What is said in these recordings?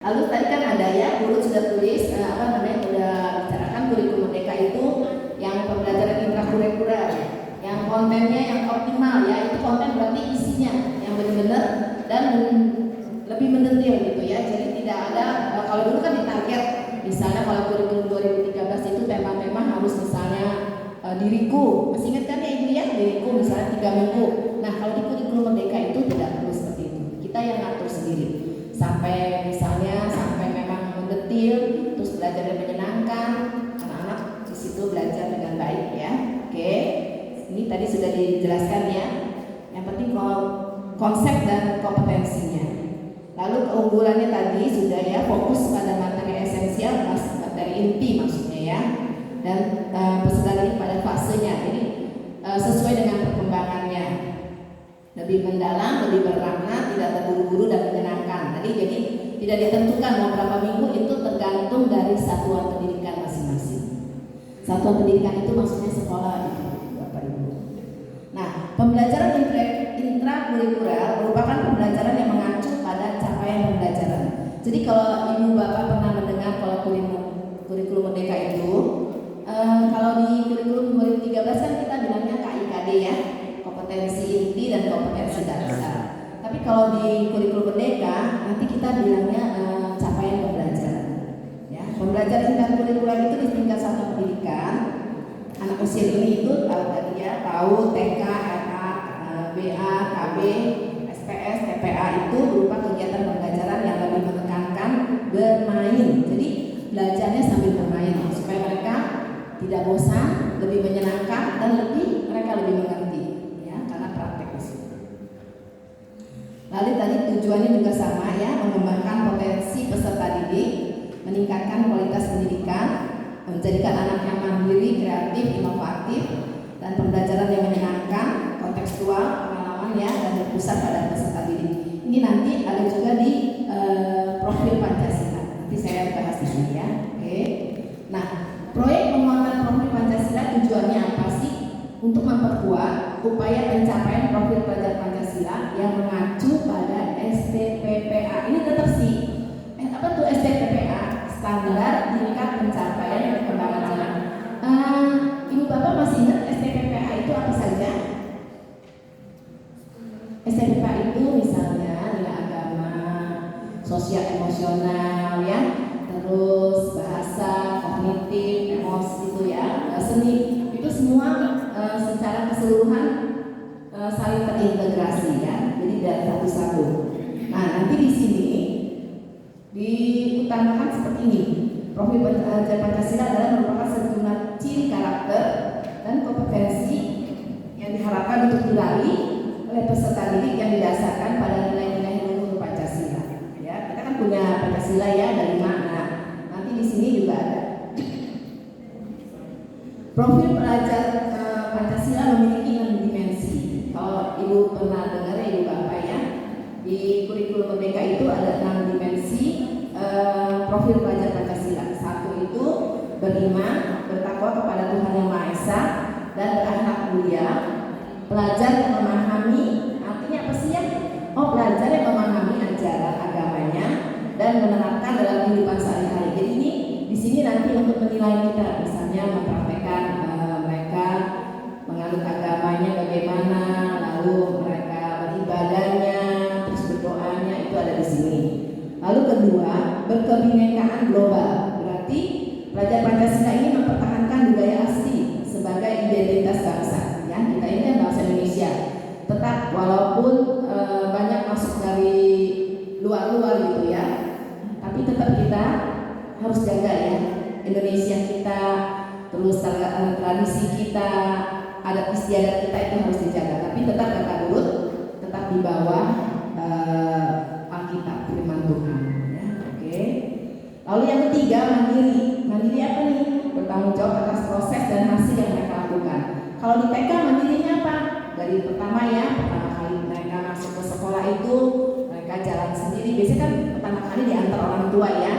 Lalu tadi kan ada ya, guru sudah tulis sudah bicarakan kurikulum merdeka itu yang pembelajaran intrakurikuler, yang kontennya yang optimal ya, itu konten berarti isinya yang benar-benar dan lebih mendetil gitu ya. Jadi tidak ada kalau dulu kan ditarget, misalnya kalau kurikulum 2013 itu tema-tema harus misalnya diriku, masih ingat kan ya Ibu ya, diriku misalnya 3 minggu. Nah kalau di kurikulum merdeka itu tidak perlu seperti itu, kita yang ngatur sendiri sampai misalnya sampai memang mendetil, terus belajar yang menyenangkan, anak-anak di situ belajar dengan baik ya. Oke, ini tadi sudah dijelaskan ya. Yang penting konsep dan kompetensinya. Lalu keunggulannya tadi sudah ya, fokus pada materi esensial, materi inti maksudnya ya. Dan peserta didik pada fasenya, jadi sesuai dengan perkembangannya, lebih mendalam, lebih bermakna, tidak terburu-buru dan menyenangkan. Jadi tidak ditentukan mau berapa minggu, itu tergantung dari satuan pendidikan masing-masing. Satuan pendidikan itu maksudnya sekolah itu, Bapak Ibu. Nah, pembelajaran intrakurikuler merupakan pembelajaran yang mengacu pada capaian pembelajaran. Jadi kalau Ibu Bapak pernah mendengar kalau kurikulum merdeka itu, kalau di kurikulum 2013 kan kita bilangnya KIKD ya, kompetensi inti dan kompetensi dasar. Tapi kalau di kurikulum merdeka nanti kita bilangnya capaian pembelajaran. Ya, pembelajaran intrakurikuler itu di tingkat satuan pendidikan. Anak usia ini itu tadi ya tahu TK, RA, BA, KB, SPS, TPA itu berupa kegiatan pembelajaran yang lebih menekankan bermain. Jadi belajarnya sambil bermain supaya mereka tidak bosan, lebih menyenangkan dan mereka lebih mengerti ya, karena praktek di situ. Lalu tadi tujuannya juga sama ya, mengembangkan potensi peserta didik, meningkatkan kualitas pendidikan, menjadikan anak yang mandiri, kreatif, inovatif, dan pembelajaran yang menyenangkan, kontekstual, pengalaman ya, dan berpusat pada peserta didik. Ini nanti ada juga di profil Pancasila. Nanti saya bahas di sini ya. Oke. Nah, proyek penguatan profil Pancasila tujuannya apa sih? Untuk memperkuat upaya pencapaian profil pelajar Pancasila yang mengacu pada STPPA. Ini tetap sih. Apa tuh STPPA? Standar tingkat pencapaian perkembangan anak. Ibu Bapak masih ingat STPPA itu apa saja? STPPA itu misalnya nilai agama, sosial emosional ya, terus bahasa, kognitif, emosi itu ya, seni, itu semua secara keseluruhan saling terintegrasi ya, jadi dari satu-satu. Nah nanti di sini diutamakan seperti ini, profil pelajar Pancasila adalah merupakan sejumlah ciri karakter dan kompetensi yang diharapkan untuk diraih oleh peserta didik yang didasarkan pada nilai-nilai luhur Pancasila. Ya, kita kan punya Pancasila ya, dari mana? Nanti di sini juga ada. Profil pelajar Pancasila memiliki 6 dimensi. Kalau Ibu pernah dengar ya, Ibu Bapak ya, di kurikulum merdeka itu ada 6 dimensi profil pelajar Pancasila. Satu itu beriman, bertakwa kepada Tuhan Yang Maha Esa, dan berakhlak mulia. Pelajar yang memahami, artinya apa sih ya? Oh, pelajar yang memahami ajaran agamanya dan menerapkan dalam kehidupan sehari-hari. Jadi ini di sini nanti untuk menilai kita, misalnya mempraktekkan mereka menganut agamanya bagaimana, lalu mereka beribadahnya, terus berdoanya, itu ada di sini. Lalu kedua, berkebinekaan global. Berarti pelajar Pancasila ini mempertahankan budaya asli sebagai identitas bangsa. Ya, kita ini kan bangsa Indonesia. Tetap walaupun banyak masuk dari luar-luar gitu ya, tapi tetap kita harus jaga ya Indonesia kita, terus tradisi kita, adat istiadat kita itu harus dijaga. Tapi tetap kata Luhut, tetap di bawah Alkitab firman Tuhan. Ya, oke. Lalu yang ketiga, mandiri. Mandiri apa nih? Bertanggung jawab atas proses dan hasil yang mereka lakukan. Kalau di PK mandirinya apa? Dari pertama kali mereka masuk ke sekolah itu mereka jalan sendiri. Biasanya kan pertama kali diantar orang tua ya,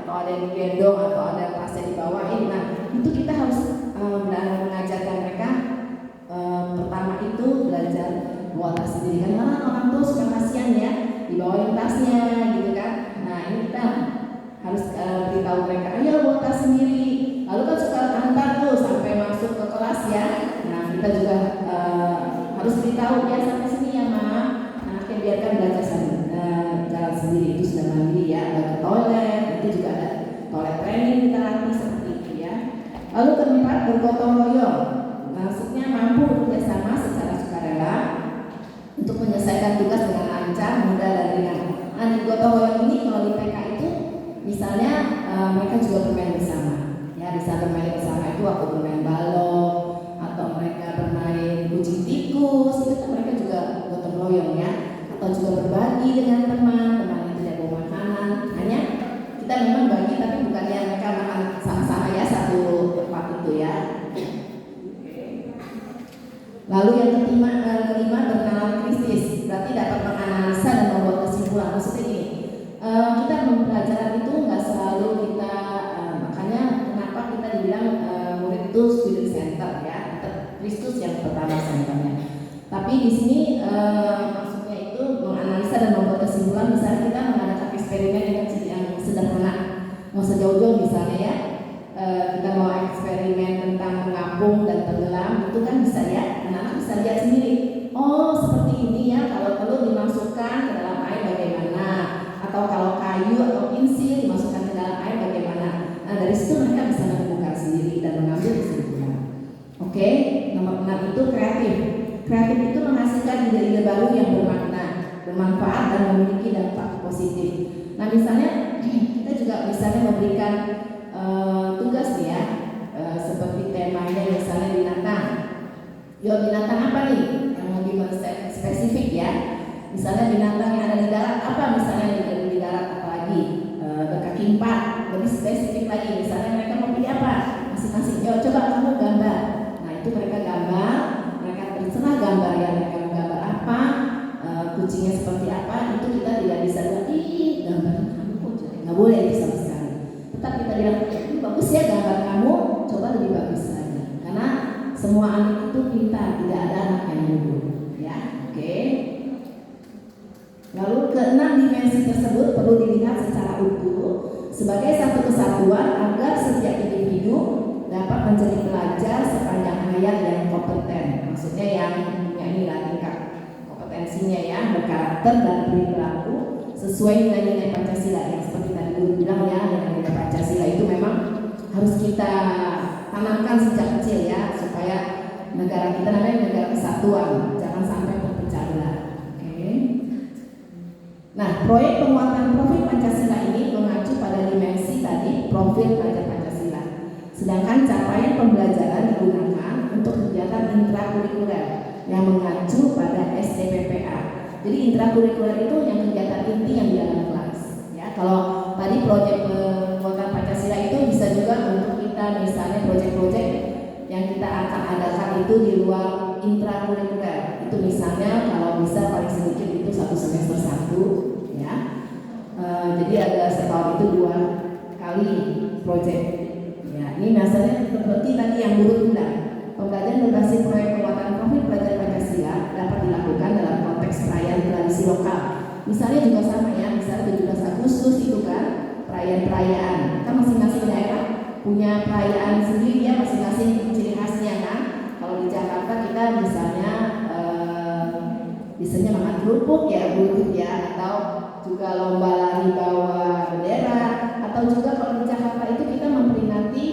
atau ada yang digendong atau ada tasnya dibawain. Nah itu kita harus mengajarkan mereka pertama itu belajar bawa tas sendiri. Karena orang tua suka kasihan ya, dibawain tasnya gitu kan. Nah ini kita harus beritahu mereka, ayo bawa tas sendiri. Lalu kan suka antar tuh sampai masuk ke kelas ya. Nah kita juga harus beritahu ya sampai sini ya ma. Nah biarkan belajar jalan sendiri, itu sudah mandiri ya. Ada ke toilet, itu juga ada toilet training kita latih seperti itu ya. Lalu keempat, bergotong royong. Maksudnya mampu bekerjasama secara sukarela untuk menyelesaikan tugas dengan lancar, mudah dan ringan. Nah di gotong royong ini kalau di PK itu misalnya mereka juga bermain bersama. Ya bisa bermain bersama itu waktu bermain balok atau mereka bermain kucing tikus, itu kan mereka juga gotong royong ya. Atau juga berbagi dengan teman yang tidak bawa makanan. Hanya kita memang bagi tapi bukannya mereka makan sama-sama ya satu tempat itu ya. Lalu yang kelima berkenalan kritis, berarti dapat menganalisa dan membuat kesimpulan. Maksudnya ini, kita mempelajari itu nggak selalu kita, makanya kenapa kita dibilang murid itu student center ya, Kristus yang pertama senternya. Tapi di sini maksudnya itu menganalisa dan membuat kesimpulan. Misalnya kita mengadakan eksperimen yang sederhana, mau sejauh-jauh misalnya ya. Kita mau eksperimen tentang mengapung dan tenggelam, itu kan bisa ya, anak-anak bisa lihat sendiri. Oh seperti ini ya, kalau perlu dimasukkan ke dalam air bagaimana, atau kalau kayu atau pensil dimasukkan ke dalam air bagaimana. Nah dari situ mereka bisa menemukan sendiri dan mengambil kesimpulan. Oke, nomor 6 itu kreatif. Kreatif itu menghasilkan ide-ide baru yang bermakna, bermanfaat dan memiliki dampak positif. Nah misalnya kita juga misalnya memberikan tugas ya, seperti temanya misalnya binatang. Yo binatang apa nih yang lebih spesifik ya? Misalnya binatang yang ada di darat apa? Misalnya yang ada di darat apalagi berkaki 4, lebih spesifik lagi. Misalnya mereka mau pilih apa? Masing-masing. Yo coba kamu gambar. Nah itu mereka gambar, mereka terserah gambar yang mereka mau gambar apa, kucingnya seperti apa. Itu kita tidak bisa bilang, ih gambarnya kamu kok jadi nggak boleh itu sama sekali. Tetap kita bilang, bagus ya gambar kamu, coba lebih bagus lagi. Karena semua anak itu pintar, tidak ada anak yang bodoh. Ya, oke. Lalu keenam dimensi tersebut perlu dilihat secara utuh sebagai satu kesatuan agar setiap individu dapat menjadi pelajar sepanjang hayat yang kompeten. Maksudnya yang punya nilai tingkat kompetensinya ya, berkarakter dan berperilaku sesuai nilai-nilai Pancasila yang seperti tadi guru bilang ya, nilai-nilai Pancasila itu memang harus kita tanamkan sejak kecil ya, supaya negara kita namanya negara kesatuan, jangan sampai terpecah belah. Oke. Nah, proyek penguatan profil Pancasila ini mengacu pada dimensi tadi profil pelajar Pancasila. Sedangkan capaian pembelajaran digunakan untuk kegiatan intrakurikuler yang mengacu pada STPPA. Jadi intrakurikuler itu yang kegiatan inti yang di dalam kelas. Ya, kalau tadi proyek penguatan Pancasila itu bisa juga untuk kita misalnya proyek-proyek yang kita akan adakan itu di luar intrakurikuler. Itu misalnya kalau bisa paling sedikit itu 1 semester 1 ya. Jadi ada setahun itu 2 kali proyek. Ya, ini misalnya seperti tadi yang guru bilang, pembelajaran berbasis proyek penguatan profil pelajar Pancasila dapat dilakukan dalam konteks perayaan tradisi lokal. Misalnya juga sama ya, misalnya 17 Agustus itu kan perayaan-perayaan. Kan masing-masing daerah punya perayaan sendiri ya, masing-masing ciri khasnya kan. Kalau di Jakarta kita misalnya biasanya makan kerupuk ya, bulut ya, atau juga lomba lari bawa bendera, atau juga kalau di Jakarta itu kita memperingati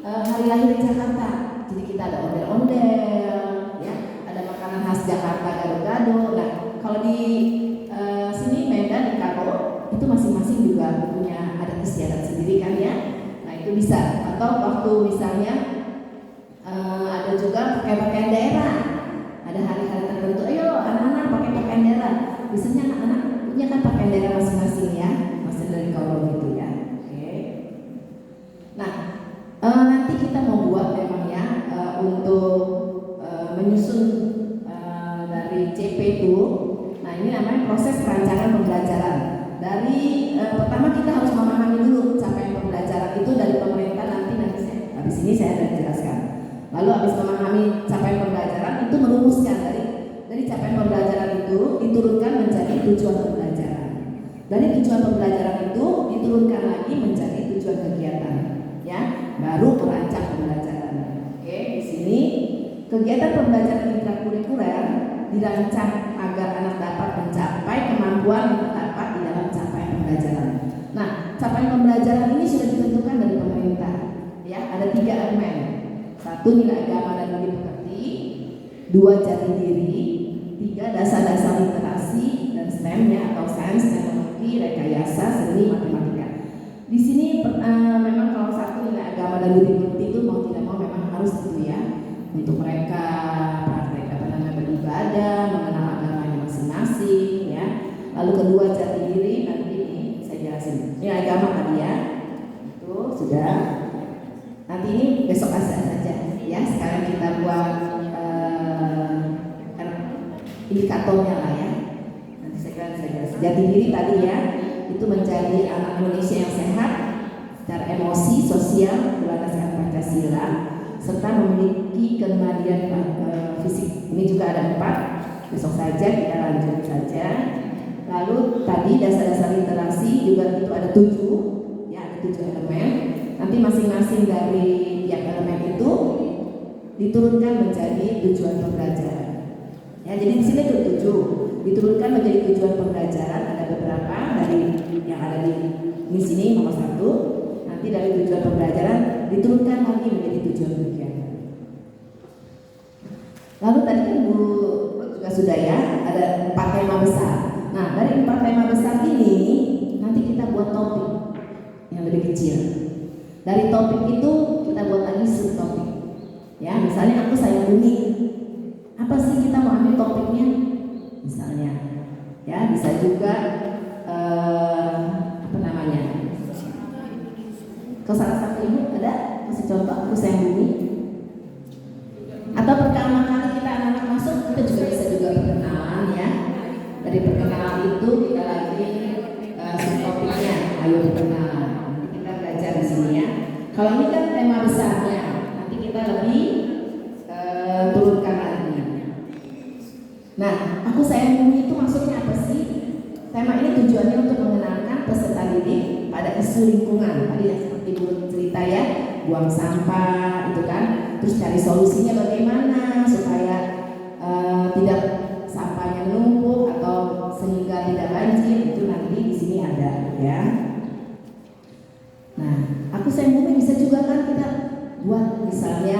hari lahir Jakarta. Jadi kita ada ondel-ondel, ya, ada makanan khas Jakarta, gado-gado. Nah, kalau di sini Medan di Karo itu masing-masing juga punya adat istiadat sendiri kan ya. Nah itu bisa. Atau waktu misalnya ada juga pakai pakaian daerah. Ada hari-hari tertentu, ayo anak-anak pakai pakaian daerah. Biasanya anak-anak punya kan pakaian daerah masing-masing ya, masing dari Karo gitu ya. Oke. Nah nanti kita mau buat memang ya untuk menyusun dari CP itu. Nah ini namanya proses perancangan pembelajaran. Dari pertama kita harus memahami dulu capaian pembelajaran itu dari pemerintah, nanti habis ini saya akan jelaskan. Lalu habis memahami capaian pembelajaran itu merumuskan dari capaian pembelajaran itu diturunkan menjadi tujuan pembelajaran. Dari tujuan pembelajaran itu diturunkan lagi menjadi ya, baru merancang pembelajaran. Oke, di sini kegiatan pembelajaran intrakurikuler dirancang agar anak dapat mencapai kemampuan yang terdapat di dalam capaian pembelajaran. Nah, capaian pembelajaran ini sudah ditentukan dari pemerintah. Ya, ada 3 elemen. 1 nilai agama dan budi pekerti, 2 jati diri, 3 dasar-dasar literasi dan STEM ya, atau sains, teknologi, rekayasa, seni, matematika. Di sini memang kalau 1 nilai agama dan budi pekerti itu mau tidak mau memang harus itu ya, untuk mereka praktek beribadah, mengenal agamanya masing-masing ya. Lalu kedua jati diri, nanti ini saya jelasin. Ini agama tadi ya, itu sudah. Nanti ini besok saja ya. Sekarang kita buat indikatornya lah ya. Nanti saya jelasin. Jati diri tadi ya, itu menjadi anak Indonesia yang sehat secara emosi, sosial, berlandaskan Pancasila, serta memiliki kemandirian fisik. Ini juga ada 4. Besok saja kita lanjut saja. Lalu tadi dasar-dasar literasi juga itu ada 7 ya, ada 7 elemen. Nanti masing-masing dari tiap elemen itu diturunkan menjadi tujuan pembelajaran. Ya, jadi di sini itu 7 diturunkan menjadi tujuan pembelajaran. Ada beberapa dari yang ada di sini nomor 1. Nanti dari tujuan pembelajaran diturunkan lagi menjadi tujuan kegiatan. Lalu tadi kan Bu juga sudah ya, ada 4 tema besar. Nah, dari 4 tema besar ini nanti kita buat topik yang lebih kecil. Dari topik itu kita buat lagi subtopik. Ya, misalnya aku sayang bumi. Apa sih kita mau ambil topiknya? Misalnya, ya bisa juga apa namanya? Ke salah satu ibu ada kasih contoh aku sayang bumi. Atau pertama kali kita anak-anak masuk, kita juga bisa juga perkenalan ya. Dari perkenalan itu kita lagi subtopiknya, ayo perkenalan. Kita belajar di sini ya. Kalau ini kan tema besarnya, nanti kita lebih turunkan lagi. Nah, aku sayang bumi itu maksudnya apa sih? Tema ini tujuannya untuk mengenalkan peserta didik pada isu lingkungan. Tadi yang seperti Bu cerita ya, buang sampah itu kan. Terus cari solusinya bagaimana supaya tidak sampahnya menumpuk atau sehingga tidak banjir, itu nanti di sini ada ya. Nah, aku sayang bumi bisa juga kan kita buat misalnya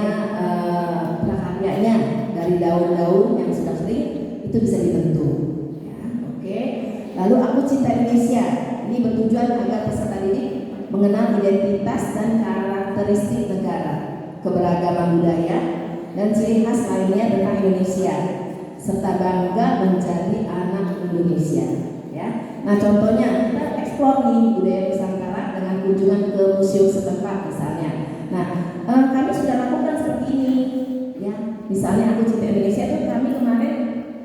prakaryanya dari daun-daun yang sudah kering itu bisa dibentuk ya. Oke. Lalu aku cinta Indonesia. Ini bertujuan agar peserta didik mengenal identitas dan karakteristik negara, keberagaman budaya dan ciri khas lainnya tentang Indonesia, serta bangga menjadi anak Indonesia ya. Nah, contohnya kita eksplor nih budaya Nusantara dengan kunjungan ke museum setempat misalnya. Nah, kami sudah lakukan seperti ini ya. Misalnya aku cinta Indonesia itu kami kemarin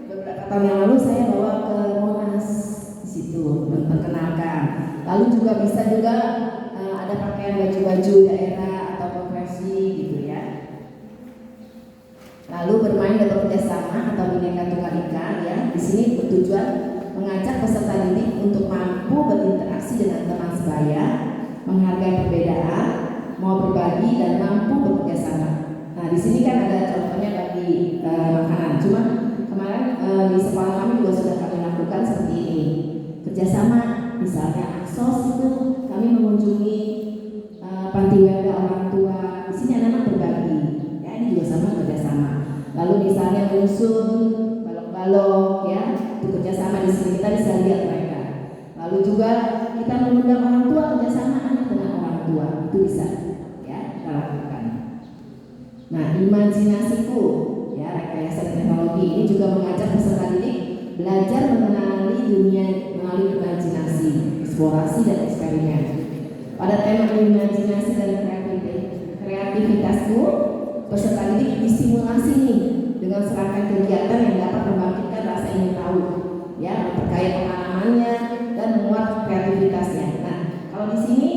beberapa tahun yang lalu saya bawa ke Monas di situ memperkenalkan. Lalu juga bisa juga ada pakaian baju-baju daerah atau profesi gitu ya. Lalu bermain dan bekerja sama atau bineka tunggal ika ya. Di sini bertujuan mengajak peserta didik untuk mampu berinteraksi dengan teman sebaya, menghargai perbedaan, mau berbagi dan mampu bekerja sama. Nah, di sini kan ada contohnya bagi makanan. Cuma kemarin di sekolah kami juga sudah kami lakukan seperti ini. Kerjasama, misalnya AXOS itu kami mengunjungi panti werda orang tua. Di sini anak-anak berbagi. Ya, ini juga sama kerjasama. Lalu misalnya menyusun balok-balok, ya, itu kerjasama di sini kita bisa lihat mereka. Lalu juga kita mengundang orang tua kerjasama anak dengan orang tua, itu bisa, ya, kita lakukan. Nah, imajinasiku, ya, rekayasa teknologi ini juga mengajak peserta didik belajar mengenali dunia melalui imajinasi, eksplorasi dan eksperimen. Pada tema imajinasi dan kreativitasku, peserta didik distimulasi nih dengan serangkaian kegiatan yang dapat membangkitkan rasa ingin tahu, ya, memperkaya pengalamannya dan menguat kreativitasnya. Nah, kalau di sini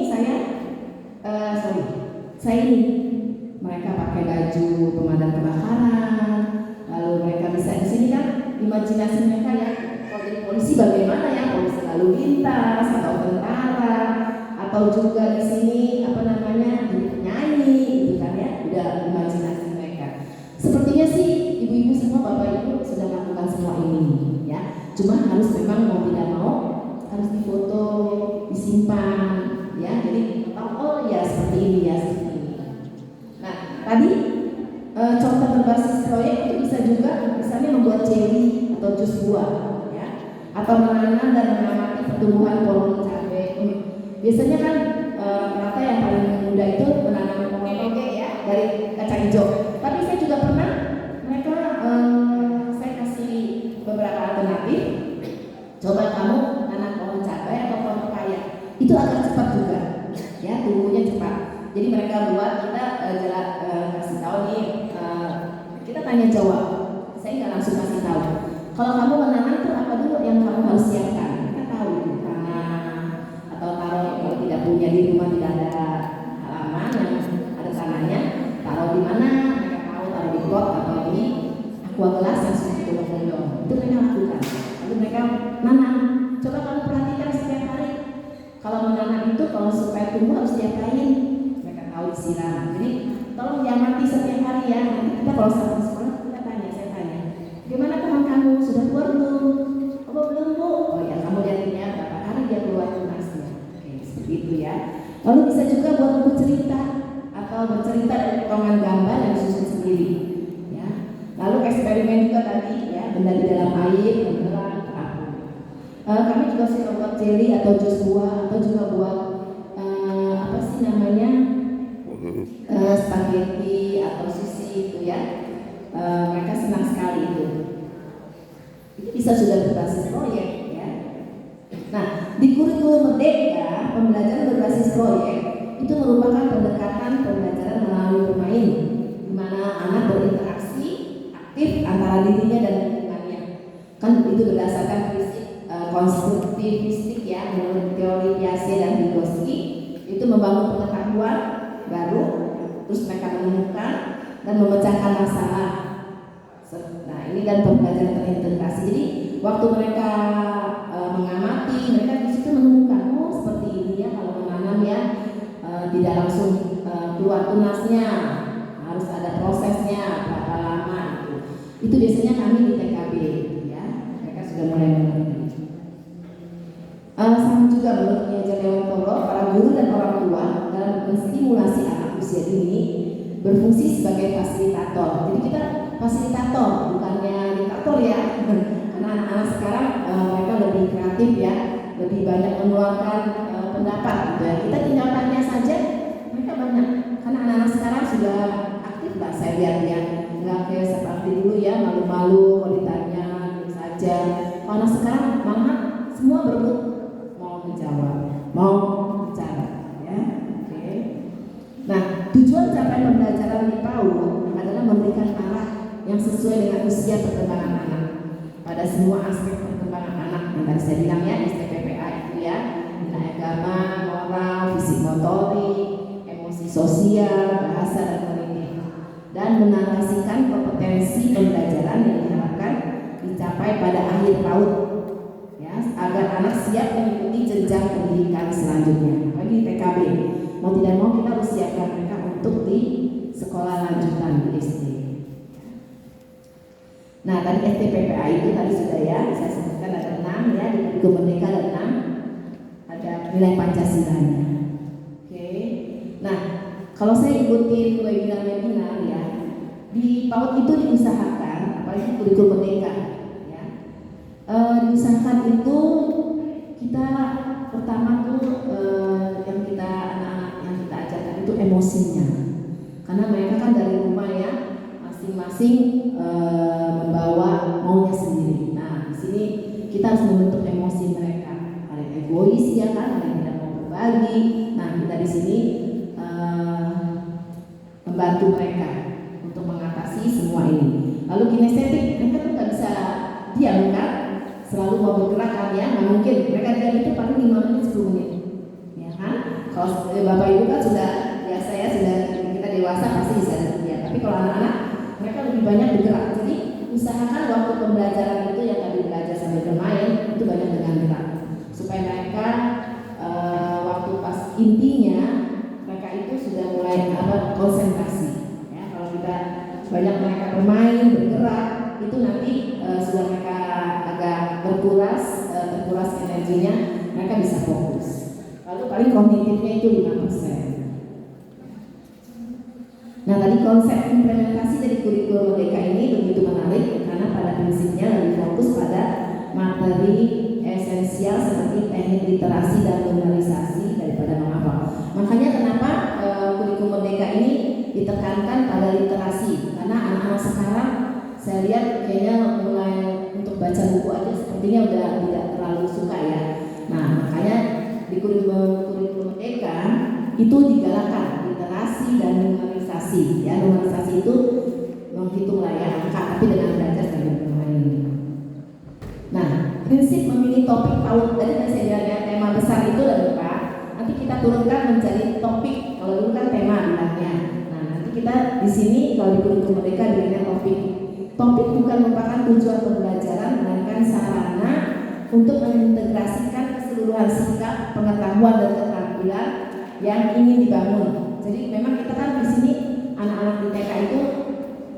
saya ini mereka pakai baju pemadam kebakaran, lalu mereka bisa di sini kan imajinasi mereka ya, kalau jadi polisi bagaimana ya, polisi lalu lintas atau tentara, atau juga di sini apa namanya jadi Cuma harus memang mau tidak mau harus difoto, disimpan, ya. Jadi oh ya seperti ini ya seperti ini. Nah tadi contoh berbasis proyek itu bisa juga misalnya membuat jelly atau jus buah, ya, atau menanam dan mengamati pertumbuhan pohon cabai. Biasanya kan rata yang paling mudah itu menanam pohon toge ya dari kacang hijau. Tapi saya juga pernah mereka saya kasih beberapa alternatif. Coba kamu tanam pohon cabai atau pohon pepaya. Itu agak cepat juga, ya tumbuhnya cepat. Jadi mereka buat kita kasih tahu nih, kita tanya jawab. Saya nggak langsung kasih tahu. Kalau kamu menanam itu apa dulu yang kamu harus siapkan? Kita tahu itu tanah atau taruh kalau tidak punya di rumah tidak ada halaman yang ada tanahnya, taruh di mana? Mereka tahu taruh di pot atau di aqua gelas yang sudah dituang. Itu mereka lakukan. Lalu mereka nanam. Coba kamu perhatikan setiap hari. Kalau menanam itu kalau supaya tumbuh harus diapain? Mereka tahu disiram. Jadi tolong diamati setiap hari ya. Nanti kita kalau sampai sekolah kita tanya, saya tanya, gimana pohon kamu sudah keluar belum? Oh belum bu. Oh ya kamu lihat ya berapa hari dia keluar tunasnya. Oke seperti itu ya. Lalu bisa juga buat buku cerita atau bercerita dari potongan gambar yang disusun sendiri. Ya. Lalu eksperimen juga tadi ya, benda di dalam air, beneran. Kami juga suka buat jelly atau jus buah atau juga buat apa sih namanya spaghetti atau sushi itu ya. Mereka senang sekali itu. Itu bisa sudah berbasis proyek ya. Nah di kurikulum Merdeka pembelajaran berbasis proyek itu merupakan pendekatan pembelajaran melalui bermain, di mana anak berinteraksi aktif antara dirinya dan lingkungannya. Kan itu berdasarkan prinsip konstruktivistik ya, menurut teori Piaget dan Vygotsky itu membangun pengetahuan baru, terus mereka menemukan dan memecahkan masalah. Nah ini kan pembelajaran terintegrasi. Jadi waktu mereka mengamati, mereka di situ menemukan oh seperti ini ya kalau menanam ya tidak langsung keluar tunasnya, harus ada prosesnya berapa lama itu. Itu biasanya kami di TKB ya, mereka sudah mulai mengerti. Sama juga menurut Ki Hajar Dewantoro, para guru dan orang tua dalam menstimulasi anak usia dini berfungsi sebagai fasilitator. Jadi kita fasilitator, bukannya diktator ya. Karena anak-anak sekarang mereka lebih kreatif ya, lebih banyak mengeluarkan pendapat gitu ya. Kita tinggal tanya saja, mereka banyak. Karena anak-anak sekarang sudah aktif lah saya lihat ya, nggak kayak seperti dulu ya malu-malu kalau ditanya gitu saja. Anak sekarang malah semua berebut menjawab, mau bicara, ya. Oke. Nah, tujuan capaian pembelajaran di PAUD adalah memberikan arah yang sesuai dengan usia perkembangan anak pada semua aspek perkembangan anak yang tadi saya bilang ya, STPPA itu ya, nilai agama, moral, fisik motorik, emosi sosial, bahasa dan kognitif, dan menarasikan kompetensi pembelajaran yang diharapkan dicapai pada akhir PAUD. Agar anak siap mengikuti jenjang pendidikan selanjutnya. Bagi TKB, mau tidak mau kita harus siapkan mereka untuk di sekolah lanjutan di SD. Nah, tadi STPPA itu tadi sudah ya, saya sebutkan ada 6 ya, di kurikulum Merdeka ada 6, ada nilai Pancasilanya. Oke. Nah, kalau saya ikutin webinar ya, di PAUD itu diusahakan, apalagi kurikulum Merdeka. Diusahakan itu kita pertama tuh yang kita anak-anak yang kita ajarkan itu emosinya, karena mereka kan dari rumah ya masing-masing membawa maunya sendiri. Nah di sini kita harus membentuk emosi mereka, ada yang egois ya kan, ada yang tidak mau berbagi. Nah kita di sini membantu mereka untuk mengatasi semua ini. Lalu kinestetik, mereka tuh nggak bisa diam kan, selalu mau bergerak kan ya, nggak mungkin mereka diam itu paling 5 menit 10 menit ya kan. Kalau bapak ibu kan sudah biasa ya, sudah kita dewasa pasti bisa ya, tapi kalau anak-anak mereka lebih banyak bergerak. Jadi usahakan waktu pembelajaran itu yang tadi belajar sambil bermain itu banyak dengan gerak, supaya mereka waktu pas intinya mereka itu sudah mulai konsentrasi ya. Kalau kita banyak mereka bermain bergerak itu nanti sudah mereka agak berkurang energinya, mereka bisa fokus. Lalu paling kognitifnya itu 5%. Nah, tadi konsep implementasi dari kurikulum Merdeka ini begitu menarik karena pada prinsipnya lebih fokus pada materi esensial seperti teknik literasi dan numerisasi daripada menghafal. Makanya kenapa kurikulum Merdeka ini ditekankan pada literasi, karena anak-anak sekarang saya lihat kayaknya mulai untuk baca buku aja sepertinya udah tidak terlalu suka ya. Nah, makanya di kurikulum Merdeka itu digalakkan literasi dan numerisasi. Ya, numerisasi itu menghitung lah ya angka, tapi dengan belajar sambil bermain. Nah, prinsip memilih topik PAUD tadi saya bilang ya, tema besar itu dan lupa. Nanti kita turunkan menjadi topik. Kalau dulu kan tema bilangnya. Nah, nanti kita di sini kalau di kurikulum Merdeka bilangnya topik. Topik bukan merupakan tujuan pembelajaran, melainkan sarana untuk mengintegrasikan keseluruhan sikap, pengetahuan dan keterampilan yang ingin dibangun. Jadi memang kita kan di sini anak-anak di TK itu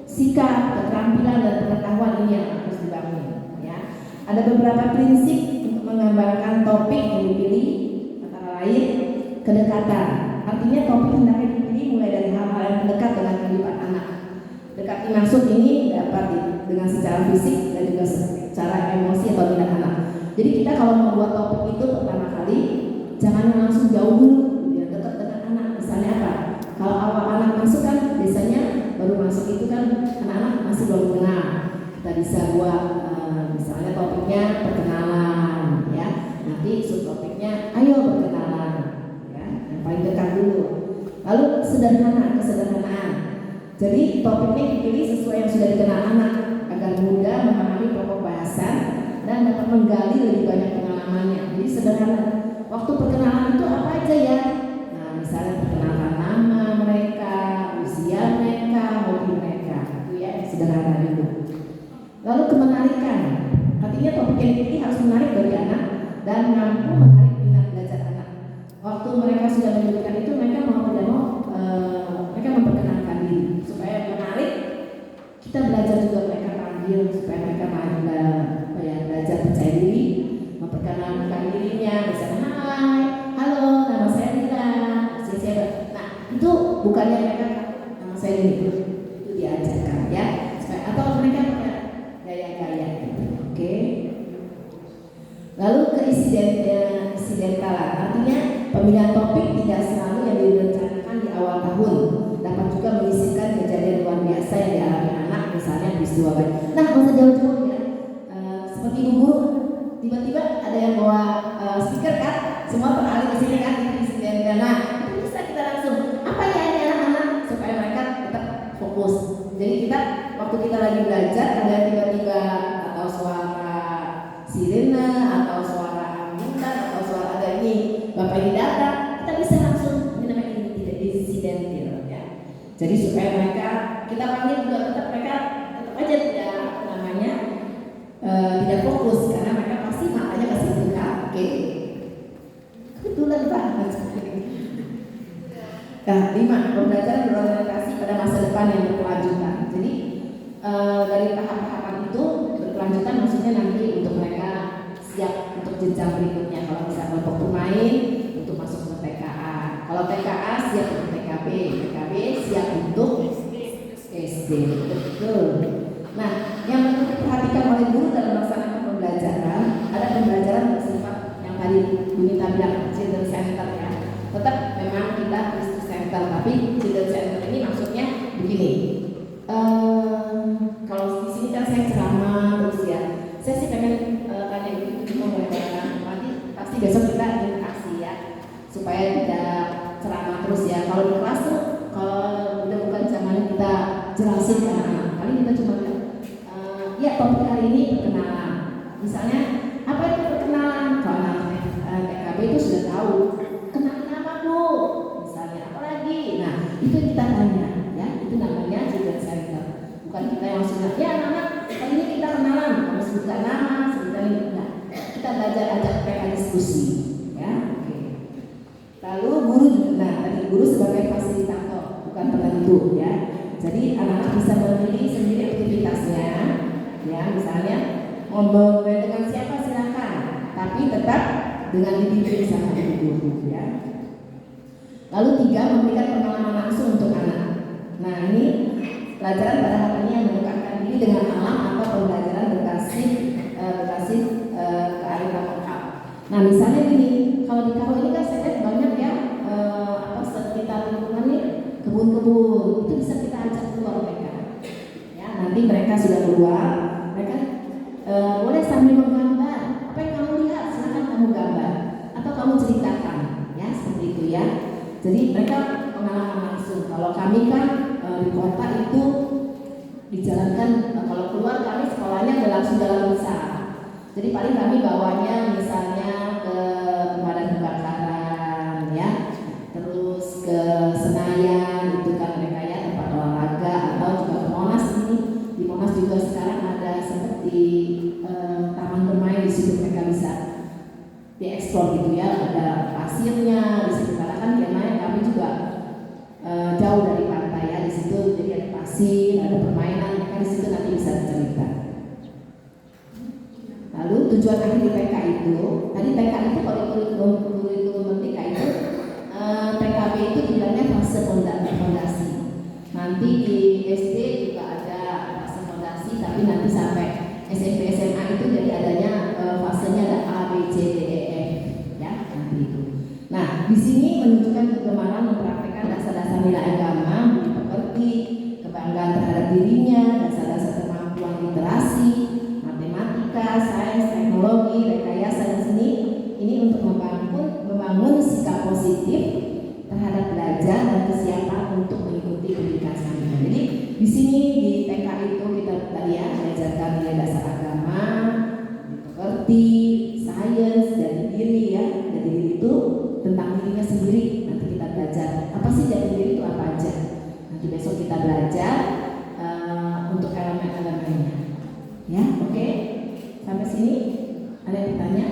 sikap, keterampilan dan pengetahuan ini yang harus dibangun. Ya, ada beberapa prinsip untuk menggambarkan topik yang dipilih, antara lain kedekatan. Artinya topik hendaknya dipilih mulai dari hal-hal yang dekat dengan kehidupan anak. Dekat dimaksud ini dapat dengan secara fisik dan juga secara emosi atau minat anak. Jadi kita kalau membuat topik itu pertama kali jangan langsung jauh dulu, ya, dekat dengan anak. Misalnya apa? Kalau awal anak masuk kan biasanya baru masuk itu kan anak-anak masih belum kenal. Kita bisa buat misalnya topiknya perkenalan, ya. Nanti subtopiknya ayo perkenalan, ya. Yang paling dekat dulu. Lalu kesederhanaan. Jadi topiknya dipilih sesuai yang sudah dikenal anak agar mudah memahami pokok bahasan dan dapat menggali lebih banyak pengalamannya. Jadi sederhana. Waktu perkenalan itu apa aja ya? Nah, misalnya perkenalan nama mereka, usia mereka, hobi mereka, itu ya sederhana dulu. Lalu kemenarikan. Artinya topik yang dipilih harus menarik bagi anak dan mampu menarik minat belajar anak. Waktu mereka sudah menyebutkan itu, mereka mau tidak mau mereka memperkenalkan diri supaya menarik. Kita belajar juga mereka panggil supaya mereka belajar percaya diri, memperkenalkan dirinya, misalnya hai, halo, nama saya Lila, siapa. Nah, itu bukannya mereka nama saya ini, itu diajarkan ya, supaya atau mereka punya gaya-gaya gitu. Oke. Lalu keinsidentalan, artinya pemilihan topik tidak selalu yang direncanakan di awal tahun, dapat juga menyisipkan kejadian luar biasa yang dialami anak, misalnya peristiwa baik. Nah, nggak usah jauh-jauh ya. Seperti ibu guru, tiba-tiba ada yang bawa speaker kan, semua beralih ke sini kan, insiden. Nah, itu bisa kita langsung apa ya ini anak-anak supaya mereka tetap fokus. Jadi kita waktu kita lagi belajar ada tiba-tiba atau suara sirene atau suara angin atau suara ada ini bapak ini datang, kita bisa langsung ini namanya insidentil ya. Jadi supaya mereka kita panggil juga tetap mereka tetap aja tidak tidak fokus karena mereka pasti matanya kasih buka. Oke. Kebetulan banget. Nah, 5. Pembelajaran berorientasi pada masa depan yang berkelanjutan. Jadi dari tahap-tahapan itu berkelanjutan maksudnya nanti untuk mereka siap untuk jenjang berikutnya. Kalau misalnya kelompok bermain untuk masuk ke TKA. Kalau TKA siap untuk TKB, TKB siap untuk SD. Betul. Nah, yang perlu diperhatikan oleh guru dalam melaksanakan pembelajaran, ada pembelajaran bersifat yang tadi Bu Nita bilang children center ya. Tetap memang kita Christi center, tapi children center ini maksudnya begini. Kalau di sini kan saya ceramah terus ya, saya sih pengen tanya ibu cuma boleh bayangkan nanti pasti besok kita interaksi ya, supaya tidak ceramah terus ya. Kalau di kelas tuh kalau udah bukan zaman kita jelasin ke anak, paling kita cuma ya topik hari ini perkenalan. Misalnya apa itu perkenalan? Kalau anak TKB itu sudah tahu. Kenalin nama Bu. Misalnya apa lagi? Nah itu kita tanya ya. Itu namanya children center. Bukan kita yang sudah ya anak-anak kali ini kita kenalan. Kamu sebutkan nama, sebutkan ini. Nah, kita belajar ajak mereka diskusi. Ya. Oke. Lalu guru juga. Nah tadi guru sebagai fasilitator bukan penentu ya. Jadi anak-anak bisa memilih sendiri aktivitasnya. Ya, misalnya mau dengan siapa silakan, tapi tetap dengan dididik sama ibu ya. Lalu 3, memberikan pengalaman langsung untuk anak. Nah ini pelajaran pada hari ini yang mendekatkan diri dengan alam atau pembelajaran berbasis kearifan lokal. Nah misalnya gini, kalau di Karo ini kan saya lihat banyak ya sekitar lingkungan nih kebun-kebun, itu bisa kita ajak keluar mereka. Ya nanti mereka sudah keluar, mereka boleh sambil menggambar. Apa yang kamu lihat, silakan kamu gambar atau kamu ceritakan, ya seperti itu ya. Jadi mereka pengalaman langsung. Kalau kami kan di kota itu dijalankan, kalau keluar kami sekolahnya langsung dalam besar. Jadi paling kami bawanya misalnya ke pemadam kebakaran ya, terus ke Senayan itu kan mereka ya tempat olahraga, atau juga ke Monas ini. Di Monas juga sekarang ada seperti taman bermain, di situ mereka bisa dieksplor gitu ya, ada pasirnya di situ karena kan kemahnya kami juga jauh dari pantai ya, di situ jadi ada pasir, ada permainan, mereka di situ nanti bisa cerita. Lalu tujuan akhir di PK itu, tadi PK itu kalau kurikulum merdeka itu PKB itu dibilangnya fase fondasi. Nanti di SD juga ada fase fondasi, tapi nanti sampai SMP SMA itu jadi adanya fasenya ada A, B, C, D, E, F ya nanti itu. Nah di sini menunjukkan kegemaran mempraktikkan dasar-dasar nilai agama, budi pekerti, kebanggaan terhadap dirinya, dasar-dasar kemampuan literasi, matematika, sains, teknologi, rekayasa dan seni. Ini untuk membangun sikap positif terhadap belajar dan kesiapan untuk mengikuti pendidikan selanjutnya. Jadi di sini di TK itu kita tadi ya diajarkan nilai dasar agama, pekerti, sains, jati diri ya. Jati diri itu tentang dirinya sendiri. Nanti kita belajar apa sih jati diri itu apa aja. Nanti besok kita belajar untuk elemen-elemennya. Ya, oke. Sampai sini ada yang bertanya?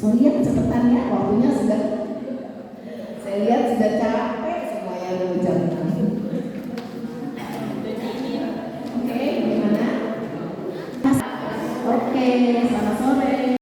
Sorry ya kecepatan ya, waktunya sudah. Saya lihat sudah